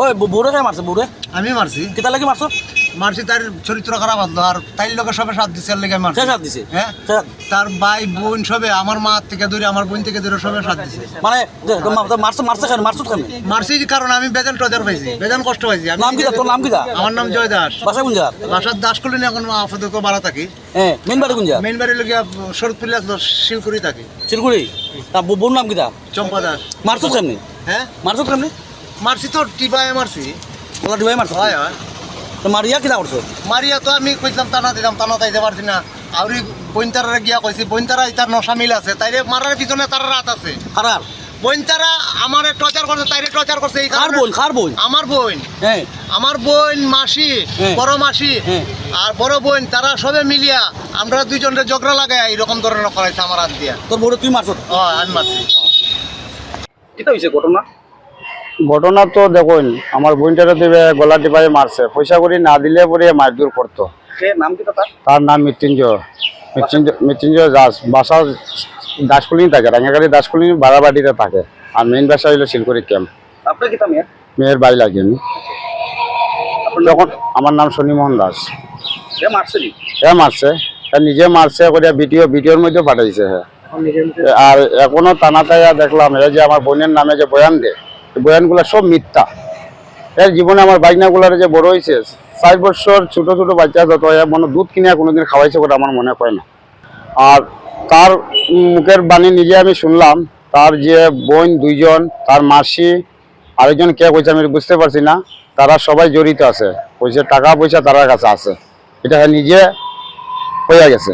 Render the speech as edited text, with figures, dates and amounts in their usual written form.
ওই বুড়ে কে মারছে বুড়ে? আমি মারছি। কেটা লাগি মারছো? মারছি তার চরিত্র খারাপ আসলো আর তাই লোকের সবে সাথ দিছে লেগে মারছি। সাথ দিছে? হ্যাঁ তার ভাই বোন সবে আমার মা থেকে ধরে আমার বোন থেকে ধরে সবে সাথ দিছে। মানে মারছে কেন মারছো কেন? মারছি কারণ আমি বেজান টর্চার পাইছি, বেজান কষ্ট পাইছি। নাম কি তোর নাম কি? আমার নাম জয় দাস। বাসা কোন জায়গা? বাসার দাস কলোনি, এখন আপাতত ভাড়া থাকি। হ্যাঁ মেন বাড়ি কোন জায়গা? মেইন বাড়ি লগিয়া শরৎপুর শিলকুড়ি থাকি। শিলকুড়ি? তা বোন নাম কি? চম্পা দাস। মারছো কেমনি? হ্যাঁ মারছো কেমনি? মারছি তো টিপায় মারছি। ওলা ডিবাই মারছো? হয় হয়। তো মারিয়া কিনা করছো? মারিয়া তো আমি কইলাম টানা দিলাম, টানা তাইতে পারছি না। আউরি বইনতারা গিয়া কইছি, বইনতারা তার নশা মিল আছে, তাইরে মারার পিছনে তার রাত আছে। খারাপ বইনতারা আমারে টর্চার করছে, তাইরে টর্চার করছে। এই কার বোন? কার বোন? আমার বোন। হ্যাঁ আমার বোন মাসি, হ্যাঁ। বড় মাসি হ্যাঁ। আর বড় বোন, তারা সবে মিলিয়া আমরা দুইজনের ঝগড়া লাগাই এরকম ধরনের করাইছে আমার হাত দিয়া। তোর বড় তুই মারছো? আমি মারছি। এটা হয়েছে ঘটনা? ঘটনা তো দেখুন, আমার বোনটারে দেবে গলা টিপাই মারছে, পয়সা করি না দিলে পরে মারধর করতো। নাম কি তার? তার নাম মৃত্যুঞ্জয়। মৃত্যুঞ্জয় দাস। বাসা দাসকুলিনি থাকে, রাঙ্গাগাড়ি দাসকুলিনি বাড়াবাড়িতে থাকে। আর মেইন বাসা হইলো শিলকুড়ি ক্যাম্প। আপনার কি মেয়ের? মেয়ের বাড়ি লাগে আমি। তখন আমার নাম শনিমোহন দাস। মারছে? মারছে, নিজে মারছে করে ভিডিওর মধ্যে পাঠাইছে। হ্যাঁ, আর এখনো টানাটাইয়া দেখলাম যে আমার বোনের নামে যে বয়ান দেয়, বয়ানগুলো সব মিথ্যা। এর জীবনে আমার বাইকনাগুলার যে বড় হয়েছে 4 বছর ছোট ছোট বাচ্চা যত মনে দুধ কিনে কোনোদিন খাওয়াইছে বলে আমার মনে হয় না। আর তার মুখের বাণী নিজে আমি শুনলাম, তার যে বোন 2জন, তার মাসি, আরেকজন কে কইছে আমি বুঝতে পারছি না, তারা সবাই জড়িত আছে। কইছে টাকা পয়সা তার কাছে আছে, এটা নিজে হয়ে গেছে।